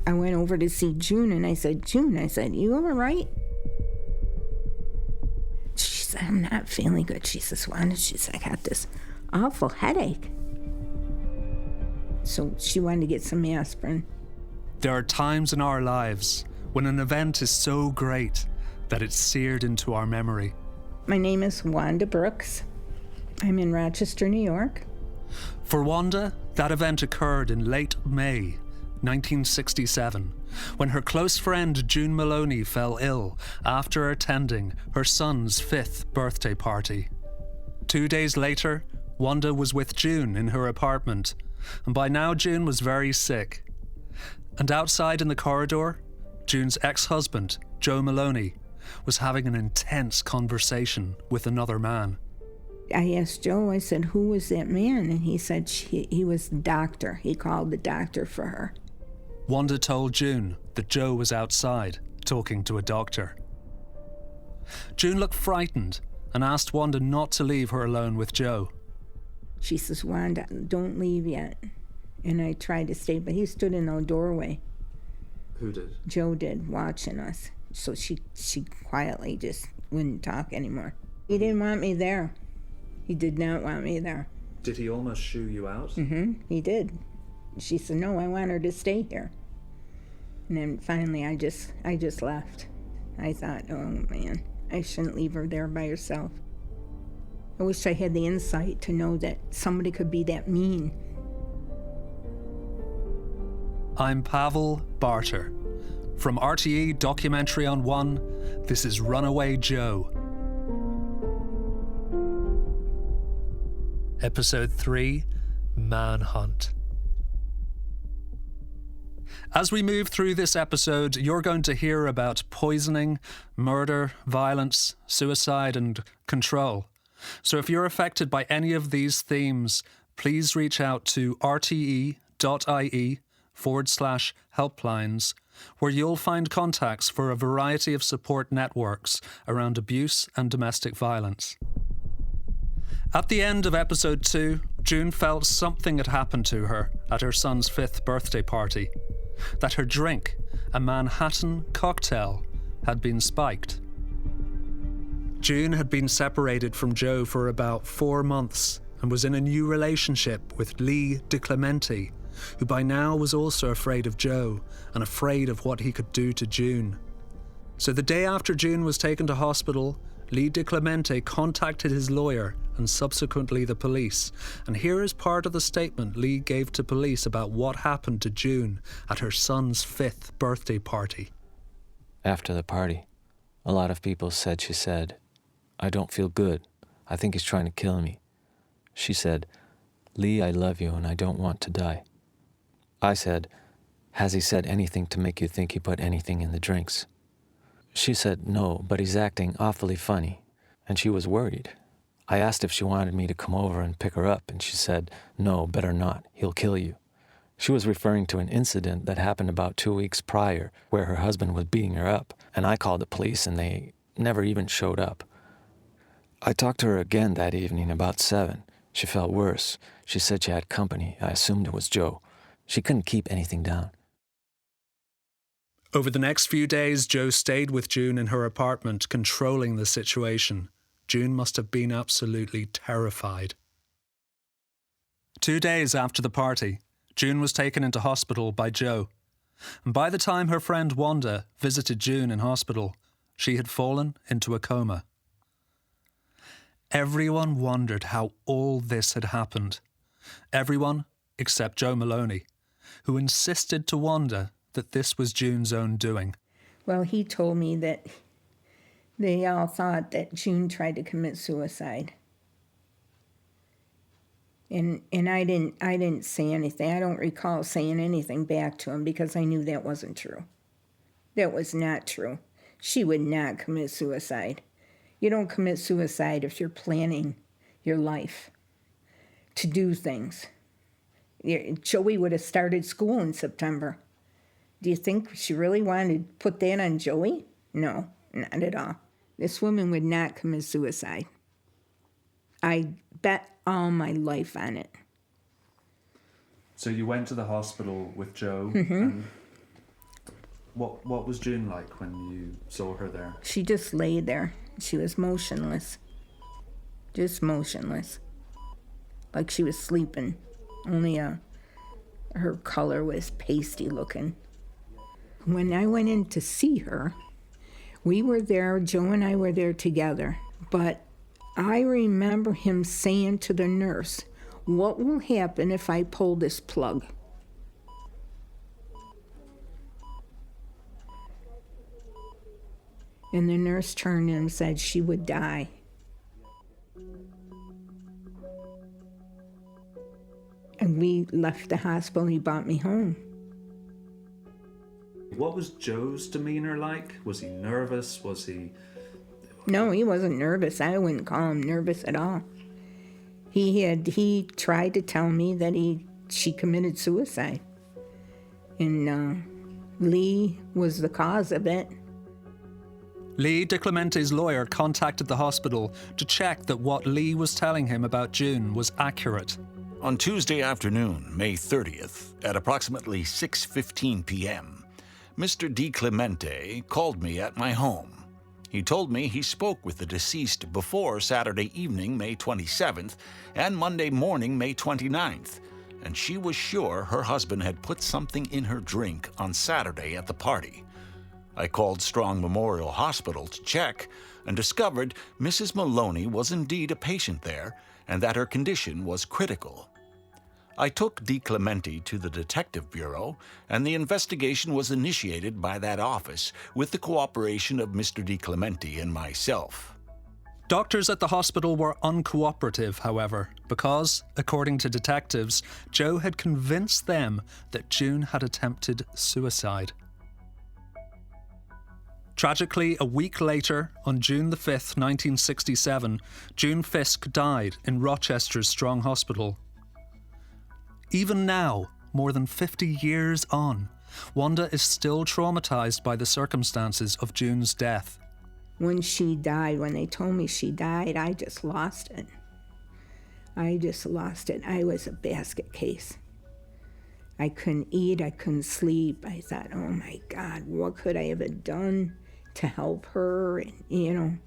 I went over to see June, and I said, June, you all right? She said, I'm not feeling good. She says, Wanda, she said, I got this awful headache. So she wanted to get some aspirin. There are times in our lives when an event is so great that it's seared into our memory. My name is Wanda Brooks. I'm in Rochester, New York. For Wanda, that event occurred in late May 1967, when her close friend June Maloney fell ill after attending her son's 5th birthday party. 2 days later, Wanda was with June in her apartment, and by now June was very sick. And outside in the corridor, June's ex-husband, Joe Maloney, was having an intense conversation with another man. I asked Joe, I said, who was that man? And he said he was the doctor. He called the doctor for her. Wanda told June that Joe was outside talking to a doctor. June looked frightened and asked Wanda not to leave her alone with Joe. She says, Wanda, don't leave yet. And I tried to stay, but he stood in the doorway. Who did? Joe did, watching us. So she quietly just wouldn't talk anymore. He didn't want me there. He did not want me there. Did he almost shoo you out? Mm-hmm, he did. She said, no, I want her to stay here. And then finally I just left. I thought, oh man, I shouldn't leave her there by herself. I wish I had the insight to know that somebody could be that mean. I'm Pavel Barter. From RTÉ Documentary On One, this is Runaway Joe. Episode 3, Manhunt. As we move through this episode, you're going to hear about poisoning, murder, violence, suicide, and control. So if you're affected by any of these themes, please reach out to rte.ie/helplines, where you'll find contacts for a variety of support networks around abuse and domestic violence. At the end of episode 2, June felt something had happened to her at her son's 5th birthday party. That her drink, a Manhattan cocktail, had been spiked. June had been separated from Joe for about 4 months and was in a new relationship with Lee DiClemente, who by now was also afraid of Joe and afraid of what he could do to June. So the day after June was taken to hospital, Lee DiClemente contacted his lawyer and subsequently the police, and here is part of the statement Lee gave to police about what happened to June at her son's 5th birthday party. After the party, a lot of people said she said, I don't feel good. I think he's trying to kill me. She said, Lee, I love you and I don't want to die. I said, has he said anything to make you think he put anything in the drinks? She said, no, but he's acting awfully funny, and she was worried. I asked if she wanted me to come over and pick her up, and she said, no, better not, he'll kill you. She was referring to an incident that happened about 2 weeks prior where her husband was beating her up, and I called the police and they never even showed up. I talked to her again that evening about 7. She felt worse. She said she had company. I assumed it was Joe. She couldn't keep anything down. Over the next few days, Joe stayed with June in her apartment, controlling the situation. June must have been absolutely terrified. 2 days after the party, June was taken into hospital by Joe. And by the time her friend Wanda visited June in hospital, she had fallen into a coma. Everyone wondered how all this had happened. Everyone except Joe Maloney, who insisted to Wanda that this was June's own doing. Well, he told me that they all thought that June tried to commit suicide. And I didn't say anything. I don't recall saying anything back to him because I knew that wasn't true. That was not true. She would not commit suicide. You don't commit suicide if you're planning your life to do things. Joey would have started school in September. Do you think she really wanted to put that on Joey? No, not at all. This woman would not commit suicide. I bet all my life on it. So you went to the hospital with Joe, Mm-hmm. and What was June like when you saw her there? She just lay there. She was motionless. Just motionless. Like she was sleeping. Only her color was pasty looking. When I went in to see her, we were there, Joe and I were there together, but I remember him saying to the nurse, "What will happen if I pull this plug?" And the nurse turned and said she would die. And we left the hospital and he brought me home. What was Joe's demeanor like? Was he nervous? Was he... No, he wasn't nervous. I wouldn't call him nervous at all. He tried to tell me that she committed suicide. And Lee was the cause of it. Lee DiClemente's lawyer contacted the hospital to check that what Lee was telling him about June was accurate. On Tuesday afternoon, May 30th, at approximately 6:15 p.m., Mr. DiClemente called me at my home. He told me he spoke with the deceased before Saturday evening, May 27th, and Monday morning, May 29th, and she was sure her husband had put something in her drink on Saturday at the party. I called Strong Memorial Hospital to check and discovered Mrs. Maloney was indeed a patient there and that her condition was critical. I took DiClemente to the Detective Bureau, and the investigation was initiated by that office with the cooperation of Mr. DiClemente and myself. Doctors at the hospital were uncooperative, however, because, according to detectives, Joe had convinced them that June had attempted suicide. Tragically, a week later, on June the 5th, 1967, June Fisk died in Rochester's Strong Hospital. Even now, more than 50 years on, Wanda is still traumatized by the circumstances of June's death. When she died, when they told me she died, I just lost it. I was a basket case. I couldn't eat, I couldn't sleep. I thought, oh my God, what could I have done to help her? And,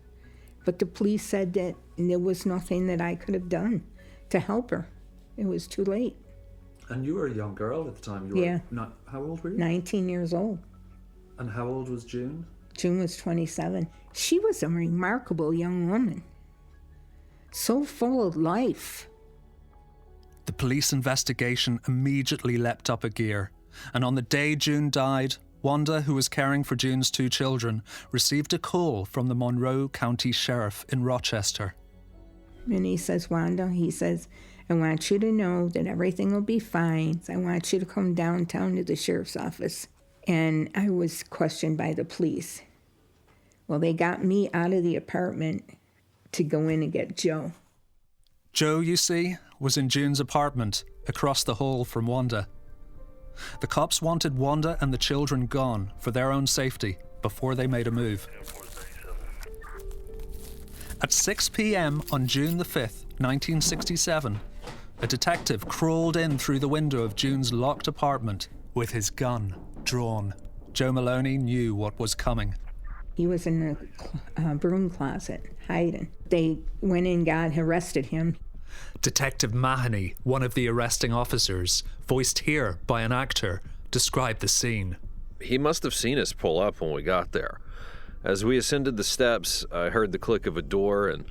But the police said that there was nothing that I could have done to help her. It was too late. And you were a young girl at the time. Yeah. How old were you? 19 years old. And how old was June? June was 27. She was a remarkable young woman. So full of life. The police investigation immediately leapt up a gear. And on the day June died, Wanda, who was caring for June's 2 children, received a call from the Monroe County Sheriff in Rochester. And he says, Wanda, I want you to know that everything will be fine. I want you to come downtown to the sheriff's office. And I was questioned by the police. Well, they got me out of the apartment to go in and get Joe. Joe, you see, was in June's apartment, across the hall from Wanda. The cops wanted Wanda and the children gone for their own safety before they made a move. At 6 p.m. on June the 5th, 1967, a detective crawled in through the window of June's locked apartment with his gun drawn. Joe Maloney knew what was coming. He was in a broom closet, hiding. They went in, arrested him. Detective Mahoney, one of the arresting officers, voiced here by an actor, described the scene. He must have seen us pull up when we got there. As we ascended the steps, I heard the click of a door, and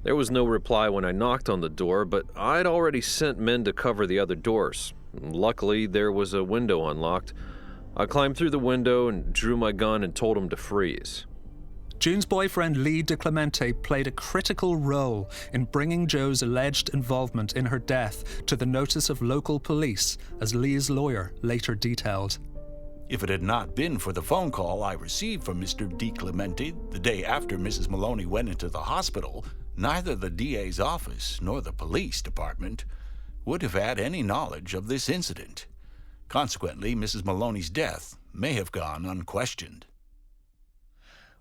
there was no reply when I knocked on the door, but I'd already sent men to cover the other doors. Luckily, there was a window unlocked. I climbed through the window and drew my gun and told him to freeze. June's boyfriend Lee DiClemente played a critical role in bringing Joe's alleged involvement in her death to the notice of local police, as Lee's lawyer later detailed. If it had not been for the phone call I received from Mr. DiClemente the day after Mrs. Maloney went into the hospital, neither the DA's office nor the police department would have had any knowledge of this incident. Consequently, Mrs. Maloney's death may have gone unquestioned.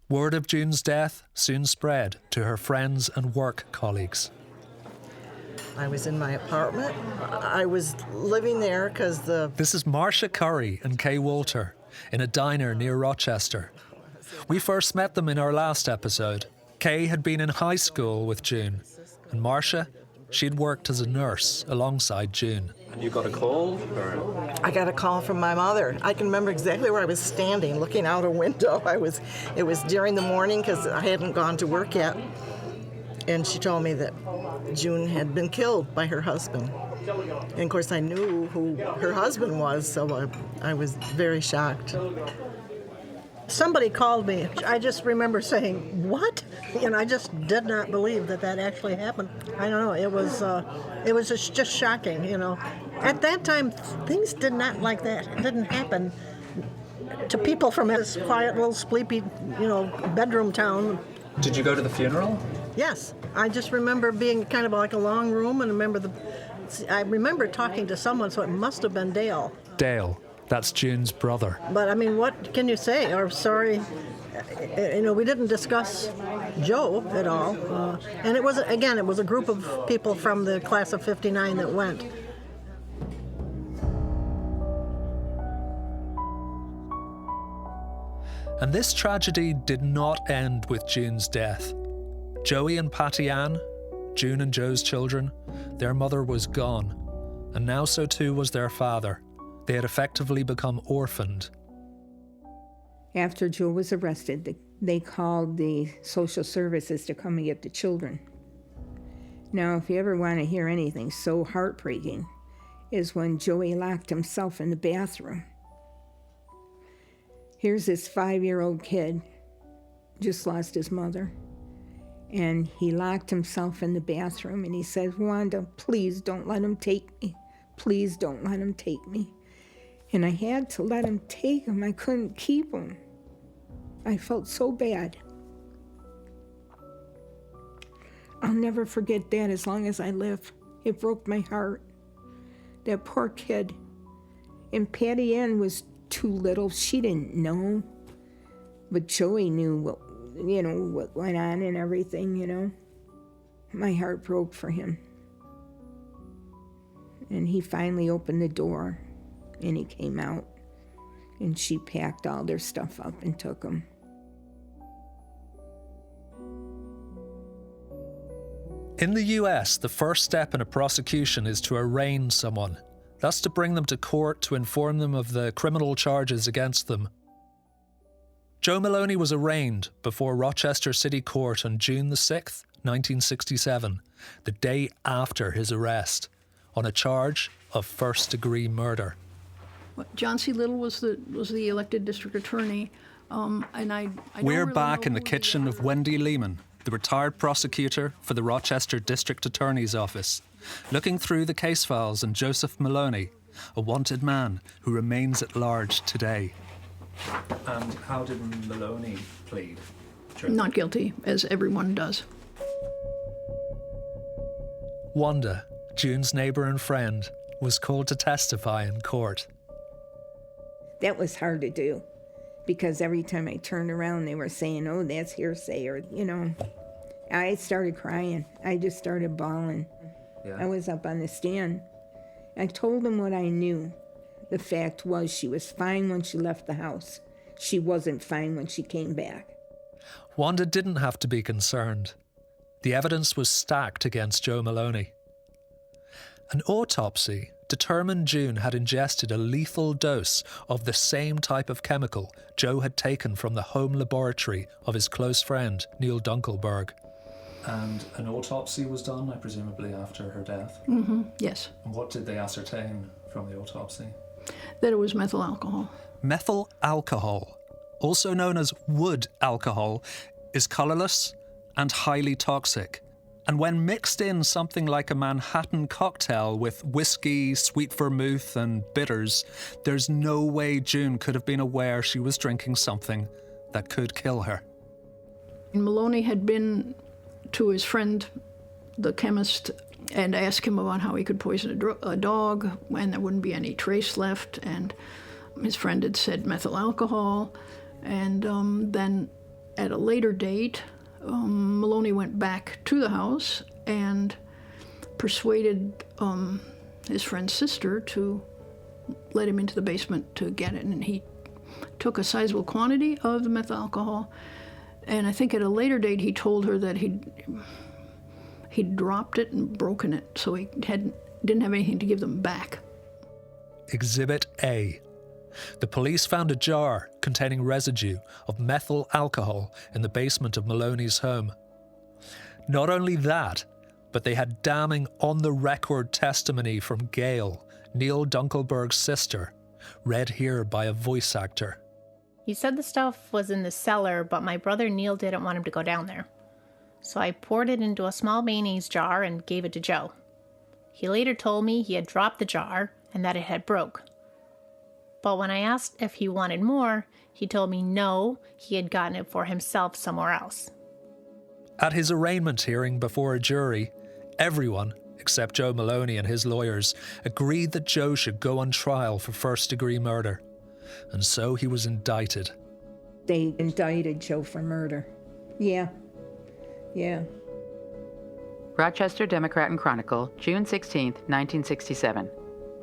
Word of June's death soon spread to her friends and work colleagues. I was in my apartment. I was living there because This is Marcia Curry and Kay Walter. in a diner near Rochester. We first met them in our last episode. Kay had been in high school with June, and Marcia, she'd worked as a nurse alongside June. And you got a call? I got a call from my mother. I can remember exactly where I was standing, looking out a window. It was during the morning because I hadn't gone to work yet. And she told me that June had been killed by her husband. And of course I knew who her husband was, so I was very shocked. Somebody called me. I just remember saying, "What?" And I just did not believe that actually happened. I don't know. It was just shocking, you know. At that time, things did not like that. It didn't happen to people from this quiet little sleepy, you know, bedroom town. Did you go to the funeral? Yes, I just remember being kind of like a long room, and I remember talking to someone, so it must have been Dale. Dale. That's June's brother. But I mean, what can you say? Or sorry, you know, we didn't discuss Joe at all. And it was a group of people from the class of '59 that went. And this tragedy did not end with June's death. Joey and Patty Ann, June and Joe's children, their mother was gone, and now so too was their father. They had effectively become orphaned. After Joe was arrested, they called the social services to come and get the children. Now, if you ever want to hear anything so heartbreaking, is when Joey locked himself in the bathroom. Here's this 5-year-old kid, just lost his mother, and he locked himself in the bathroom and he said, "Wanda, please don't let him take me. Please don't let him take me." And I had to let him take him. I couldn't keep him. I felt so bad. I'll never forget that as long as I live. It broke my heart. That poor kid. And Patty Ann was too little. She didn't know. But Joey knew what went on and everything, you know. My heart broke for him. And he finally opened the door. And he came out, and she packed all their stuff up and took them. In the US, the first step in a prosecution is to arraign someone. That's to bring them to court to inform them of the criminal charges against them. Joe Maloney was arraigned before Rochester City Court on June the 6th, 1967, the day after his arrest, on a charge of first-degree murder. John C. Little was the elected district attorney, and I don't We're really back know in the who kitchen of Wendy Lehman, the retired prosecutor for the Rochester District Attorney's Office, looking through the case files on Joseph Maloney, a wanted man who remains at large today. And how did Maloney plead? Not guilty, as everyone does. Wanda, June's neighbour and friend, was called to testify in court. That was hard to do because every time I turned around, they were saying, "Oh, that's hearsay," or, you know. I started crying. I just started bawling. Yeah. I was up on the stand. I told them what I knew. The fact was she was fine when she left the house. She wasn't fine when she came back. Wanda didn't have to be concerned. The evidence was stacked against Joe Maloney. An autopsy determined June had ingested a lethal dose of the same type of chemical Joe had taken from the home laboratory of his close friend, Neil Dunkelberg. And an autopsy was done, presumably after her death? Mm-hmm, yes. And what did they ascertain from the autopsy? That it was methyl alcohol. Methyl alcohol, also known as wood alcohol, is colourless and highly toxic. And when mixed in something like a Manhattan cocktail with whiskey, sweet vermouth and bitters, there's no way June could have been aware she was drinking something that could kill her. Maloney had been to his friend, the chemist, and asked him about how he could poison a dog and there wouldn't be any trace left. And his friend had said methyl alcohol. And then at a later date, Maloney went back to the house and persuaded his friend's sister to let him into the basement to get it. And he took a sizable quantity of the methyl alcohol, and I think at a later date he told her that he'd dropped it and broken it, so he didn't have anything to give them back. Exhibit A. The police found a jar containing residue of methyl alcohol in the basement of Maloney's home. Not only that, but they had damning on-the-record testimony from Gail, Neil Dunkelberg's sister, read here by a voice actor. He said the stuff was in the cellar, but my brother Neil didn't want him to go down there. So I poured it into a small mayonnaise jar and gave it to Joe. He later told me he had dropped the jar and that it had broke. But when I asked if he wanted more, he told me no, he had gotten it for himself somewhere else. At his arraignment hearing before a jury, everyone, except Joe Maloney and his lawyers, agreed that Joe should go on trial for first-degree murder. And so he was indicted. They indicted Joe for murder. Yeah. Rochester Democrat and Chronicle, June 16, 1967.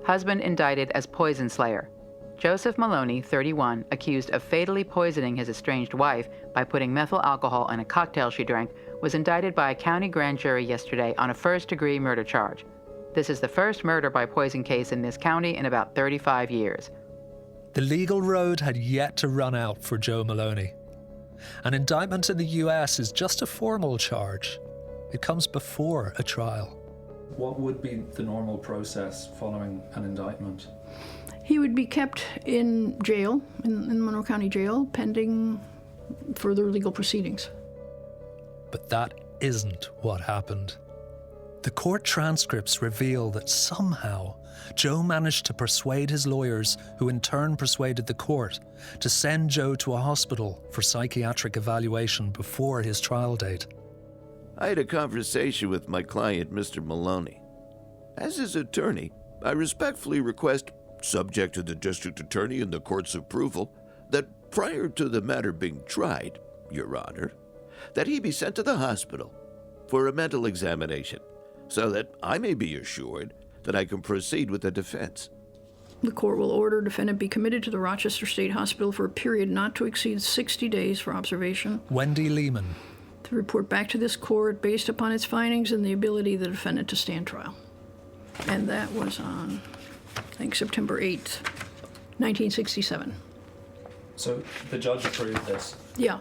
Husband indicted as poison slayer. Joseph Maloney, 31, accused of fatally poisoning his estranged wife by putting methyl alcohol in a cocktail she drank, was indicted by a county grand jury yesterday on a first-degree murder charge. This is the first murder by poison case in this county in about 35 years. The legal road had yet to run out for Joe Maloney. An indictment in the US is just a formal charge. It comes before a trial. What would be the normal process following an indictment? He would be kept in jail, in Monroe County Jail, pending further legal proceedings. But that isn't what happened. The court transcripts reveal that somehow Joe managed to persuade his lawyers, who in turn persuaded the court, to send Joe to a hospital for psychiatric evaluation before his trial date. I had a conversation with my client, Mr. Maloney. As his attorney, I respectfully request, subject to the district attorney and the court's approval, that prior to the matter being tried, Your Honor, that he be sent to the hospital for a mental examination so that I may be assured that I can proceed with the defense. The court will order defendant be committed to the Rochester State Hospital for a period not to exceed 60 days for observation. Wendy Lehman. To report back to this court based upon its findings and the ability of the defendant to stand trial. And that was on, I think, September 8th, 1967. So the judge approved this? Yeah,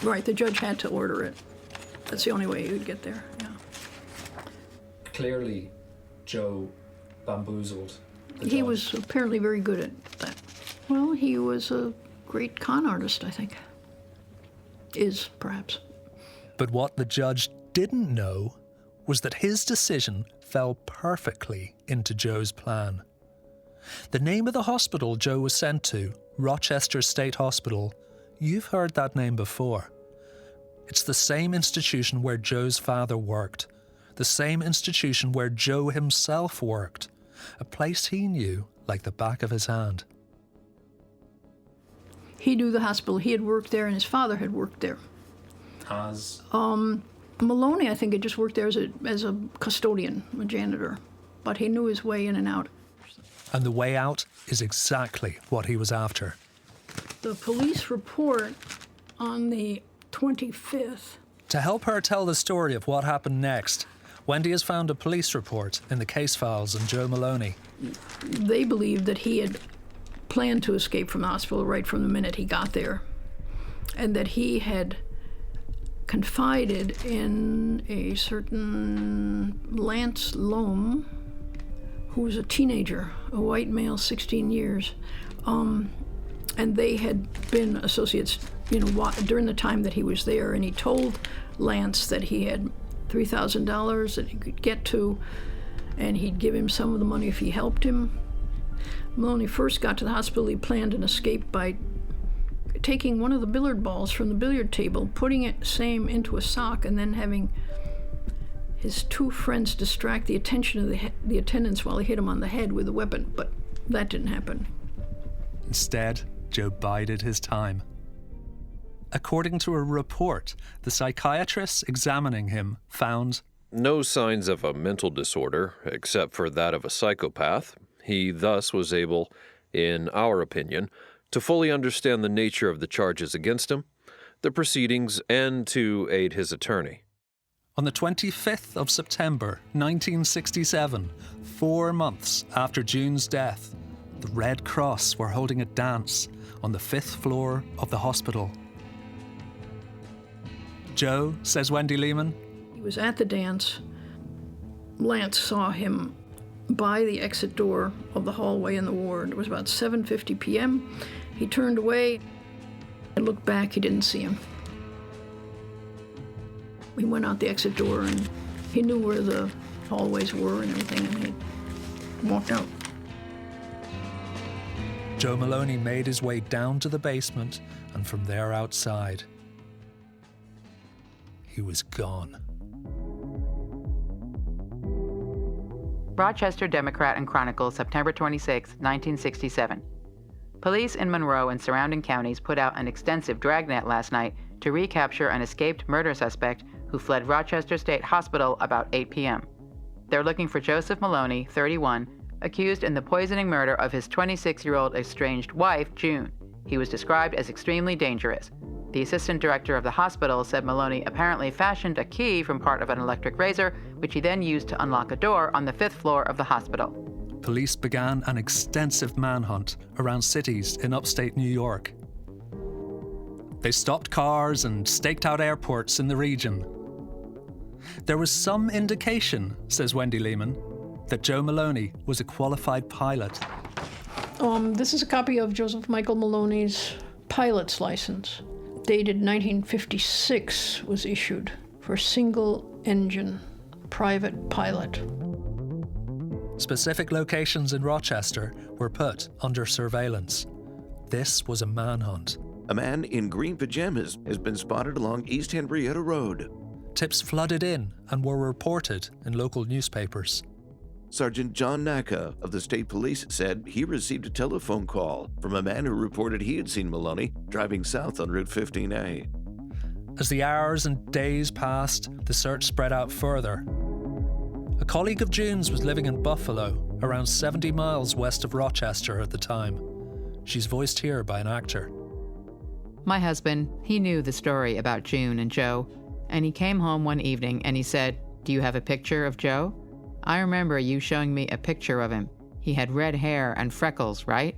right. The judge had to order it. That's the only way he would get there, yeah. Clearly, Joe bamboozled the He judge. was apparently very good at that. Well, he was a great con artist, I think. Is, perhaps. But what the judge didn't know was that his decision fell perfectly into Joe's plan. The name of the hospital Joe was sent to, Rochester State Hospital, you've heard that name before. It's the same institution where Joe's father worked, the same institution where Joe himself worked, a place he knew like the back of his hand. He knew the hospital. He had worked there, and his father had worked there. As? Maloney, I think, had just worked there as a custodian, a janitor, but he knew his way in and out. And the way out is exactly what he was after. The police report on the 25th. To help her tell the story of what happened next, Wendy has found a police report in the case files on Joe Maloney. They believed that he had planned to escape from the hospital right from the minute he got there, and that he had confided in a certain Lance Loam, who was a teenager, a white male, 16 years, and they had been associates, during the time that he was there, and he told Lance that he had $3,000 that he could get to, and he'd give him some of the money if he helped him. Maloney first got to the hospital. He planned an escape by taking one of the billiard balls from the billiard table, putting it same into a sock, and then having his two friends distract the attention of the attendants while he hit him on the head with a weapon, but that didn't happen. Instead, Joe bided his time. According to a report, the psychiatrists examining him found no signs of a mental disorder, except for that of a psychopath. He thus was able, in our opinion, to fully understand the nature of the charges against him, the proceedings, and to aid his attorney. On the 25th of September 1967, 4 months after June's death, the Red Cross were holding a dance on the 5th floor of the hospital. Joe, says Wendy Lehman, he was at the dance. Lance saw him by the exit door of the hallway in the ward. It was about 7:50 p.m. He turned away and looked back. He didn't see him. We went out the exit door, and he knew where the hallways were and everything, and he walked out. Joe Maloney made his way down to the basement, and from there outside, he was gone. Rochester Democrat and Chronicle, September 26, 1967. Police in Monroe and surrounding counties put out an extensive dragnet last night to recapture an escaped murder suspect who fled Rochester State Hospital about 8 p.m. They're looking for Joseph Maloney, 31, accused in the poisoning murder of his 26-year-old estranged wife, June. He was described as extremely dangerous. The assistant director of the hospital said Maloney apparently fashioned a key from part of an electric razor, which he then used to unlock a door on the 5th floor of the hospital. Police began an extensive manhunt around cities in upstate New York. They stopped cars and staked out airports in the region. There was some indication, says Wendy Lehman, that Joe Maloney was a qualified pilot. This is a copy of Joseph Michael Maloney's pilot's license. Dated 1956 was issued for single-engine private pilot. Specific locations in Rochester were put under surveillance. This was a manhunt. A man in green pajamas has been spotted along East Henrietta Road. Tips flooded in and were reported in local newspapers. Sergeant John Naka of the state police said he received a telephone call from a man who reported he had seen Maloney driving south on Route 15A. As the hours and days passed, the search spread out further. A colleague of June's was living in Buffalo, around 70 miles west of Rochester at the time. She's voiced here by an actor. My husband, he knew the story about June and Joe, and he came home one evening and he said, "Do you have a picture of Joe? I remember you showing me a picture of him. He had red hair and freckles, right?"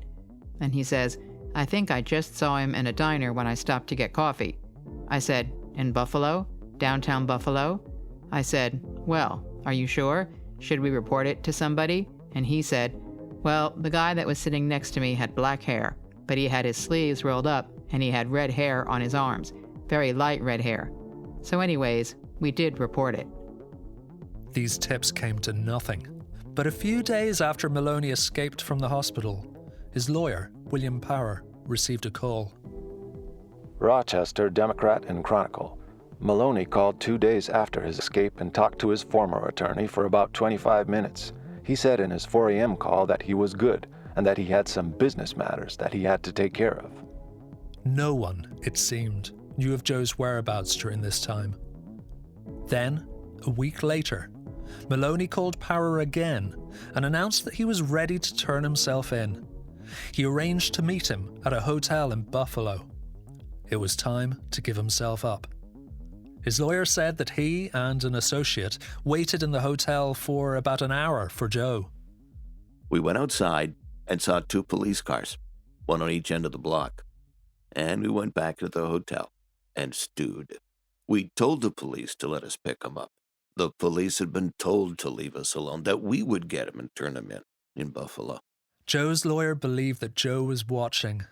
And he says, "I think I just saw him in a diner when I stopped to get coffee." I said, "In Buffalo? Downtown Buffalo?" I said, "Well, are you sure? Should we report it to somebody?" And he said, "Well, the guy that was sitting next to me had black hair, but he had his sleeves rolled up and he had red hair on his arms, very light red hair. So anyways, we did report it." These tips came to nothing. But a few days after Maloney escaped from the hospital, his lawyer, William Power, received a call. Rochester Democrat and Chronicle. Maloney called 2 days after his escape and talked to his former attorney for about 25 minutes. He said in his 4 a.m. call that he was good and that he had some business matters that he had to take care of. No one, it seemed, knew of Joe's whereabouts during this time. Then, a week later, Maloney called Power again and announced that he was ready to turn himself in. He arranged to meet him at a hotel in Buffalo. It was time to give himself up. His lawyer said that he and an associate waited in the hotel for about an hour for Joe. We went outside and saw 2 police cars, one on each end of the block. And we went back to the hotel and stewed. We told the police to let us pick him up. The police had been told to leave us alone, that we would get him and turn him in Buffalo. Joe's lawyer believed that Joe was watching,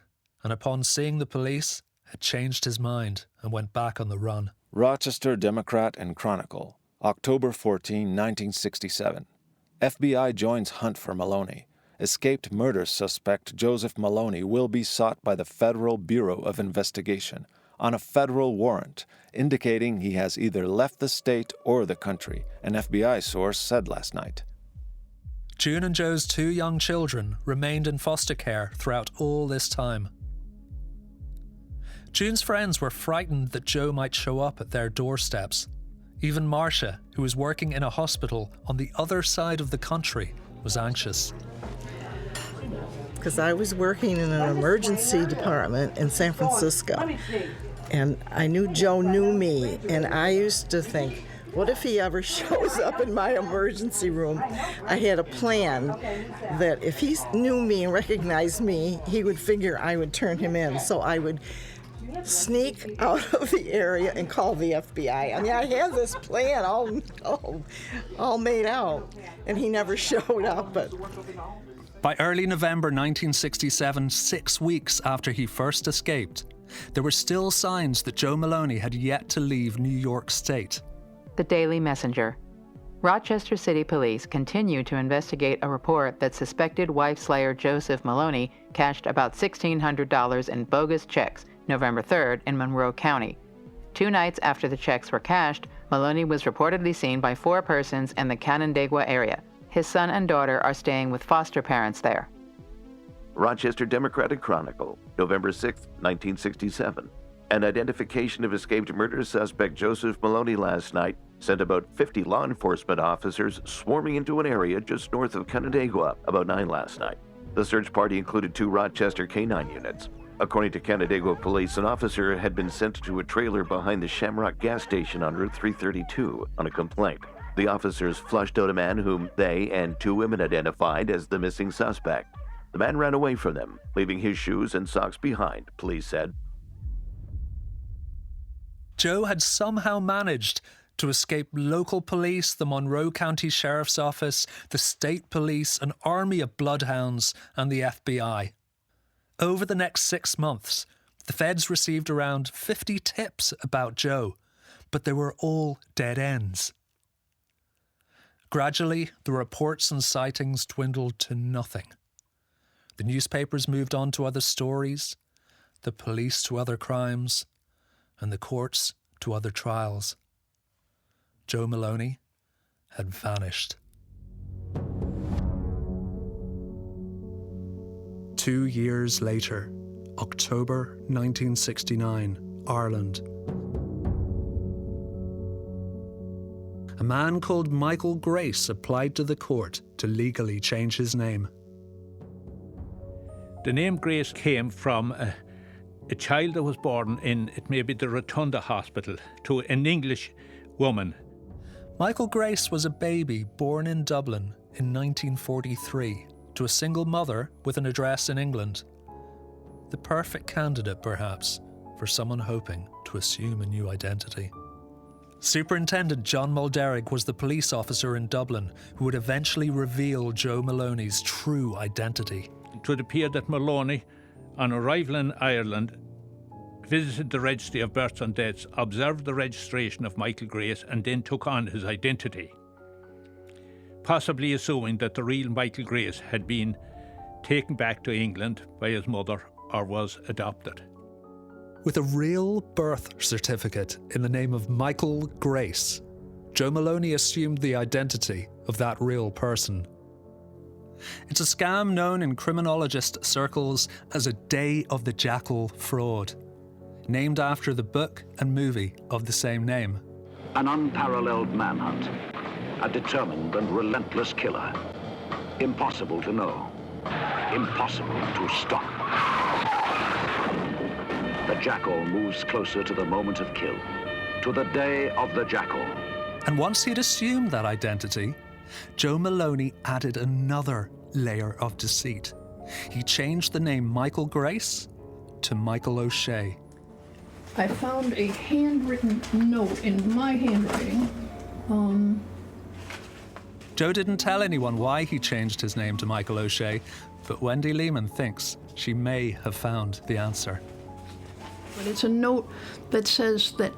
and upon seeing the police, had changed his mind and went back on the run. Rochester Democrat and Chronicle, October 14, 1967. FBI joins hunt for Maloney. Escaped murder suspect Joseph Maloney will be sought by the Federal Bureau of Investigation on a federal warrant, indicating he has either left the state or the country, an FBI source said last night. June and Joe's 2 young children remained in foster care throughout all this time. June's friends were frightened that Joe might show up at their doorsteps. Even Marcia, who was working in a hospital on the other side of the country, was anxious. because I was working in an emergency department in San Francisco. And I knew Joe knew me, and I used to think, what if he ever shows up in my emergency room? I had a plan that if he knew me and recognized me, he would figure I would turn him in. So I would sneak out of the area and call the FBI. I mean, I had this plan all made out, and he never showed up. But by early November 1967, 6 weeks after he first escaped, there were still signs that Joe Maloney had yet to leave New York State. The Daily Messenger. Rochester City Police continue to investigate a report that suspected wife slayer Joseph Maloney cashed about $1,600 in bogus checks November 3rd in Monroe County. 2 nights after the checks were cashed, Maloney was reportedly seen by 4 persons in the Canandaigua area. His son and daughter are staying with foster parents there. Rochester Democratic Chronicle, November 6, 1967. An identification of escaped murder suspect Joseph Maloney last night sent about 50 law enforcement officers swarming into an area just north of Canandaigua about 9 last night. The search party included 2 Rochester K-9 units. According to Canandaigua police, an officer had been sent to a trailer behind the Shamrock gas station on Route 332 on a complaint. The officers flushed out a man whom they and 2 women identified as the missing suspect. The man ran away from them, leaving his shoes and socks behind, police said. Joe had somehow managed to escape local police, the Monroe County Sheriff's Office, the state police, an army of bloodhounds, and the FBI. Over the next 6 months, the feds received around 50 tips about Joe, but they were all dead ends. Gradually, the reports and sightings dwindled to nothing. The newspapers moved on to other stories, the police to other crimes, and the courts to other trials. Joe Maloney had vanished. 2 years later, October 1969, Ireland. A man called Michael Grace applied to the court to legally change his name. The name Grace came from a child that was born in, it may be the Rotunda Hospital, to an English woman. Michael Grace was a baby born in Dublin in 1943 to a single mother with an address in England. The perfect candidate, perhaps, for someone hoping to assume a new identity. Superintendent John Mulderrick was the police officer in Dublin who would eventually reveal Joe Maloney's true identity. It would appear that Maloney, on arrival in Ireland, visited the Registry of Births and Deaths, observed the registration of Michael Grace, and then took on his identity, possibly assuming that the real Michael Grace had been taken back to England by his mother or was adopted. With a real birth certificate in the name of Michael Grace, Joe Maloney assumed the identity of that real person. It's a scam known in criminologist circles as a Day of the Jackal fraud, named after the book and movie of the same name. An unparalleled manhunt, a determined and relentless killer. Impossible to know, impossible to stop. The jackal moves closer to the moment of kill, to the Day of the Jackal. And once he'd assumed that identity, Joe Maloney added another layer of deceit. He changed the name Michael Grace to Michael O'Shea. I found a handwritten note in my handwriting. Joe didn't tell anyone why he changed his name to Michael O'Shea, but Wendy Lehman thinks she may have found the answer. But it's a note that says that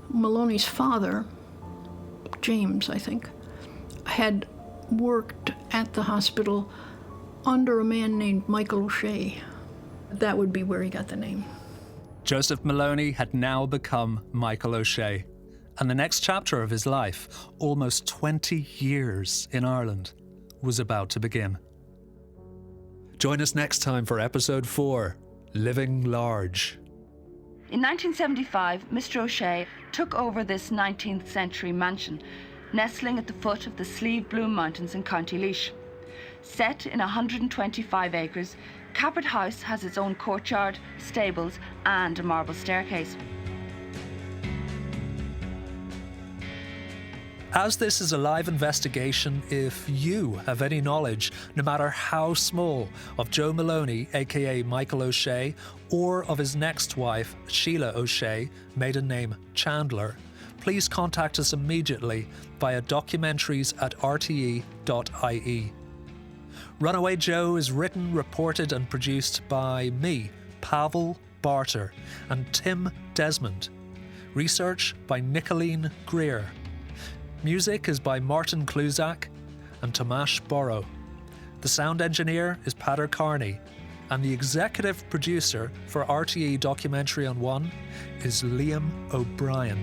Maloney's father, James, I think, had worked at the hospital under a man named Michael O'Shea. That would be where he got the name. Joseph Maloney had now become Michael O'Shea, and the next chapter of his life, almost 20 years in Ireland, was about to begin. Join us next time for episode 4, Living Large. In 1975, Mr. O'Shea took over this 19th century mansion, nestling at the foot of the Slieve Bloom Mountains in County Laois. Set in 125 acres, Capert House has its own courtyard, stables, and a marble staircase. As this is a live investigation, if you have any knowledge, no matter how small, of Joe Maloney, aka Michael O'Shea, or of his next wife, Sheila O'Shea, maiden name Chandler, please contact us immediately via documentaries@rte.ie. Runaway Joe is written, reported and produced by me, Pavel Barter, and Tim Desmond. Research by Nicolene Greer. Music is by Martin Kluzak and Tomasz Borrow. The sound engineer is Pater Carney, and the executive producer for RTÉ Documentary On One is Liam O'Brien.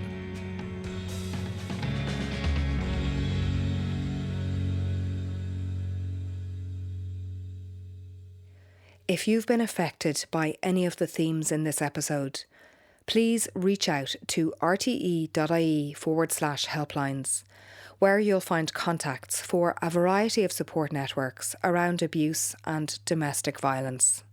If you've been affected by any of the themes in this episode, please reach out to rte.ie/helplines, where you'll find contacts for a variety of support networks around abuse and domestic violence.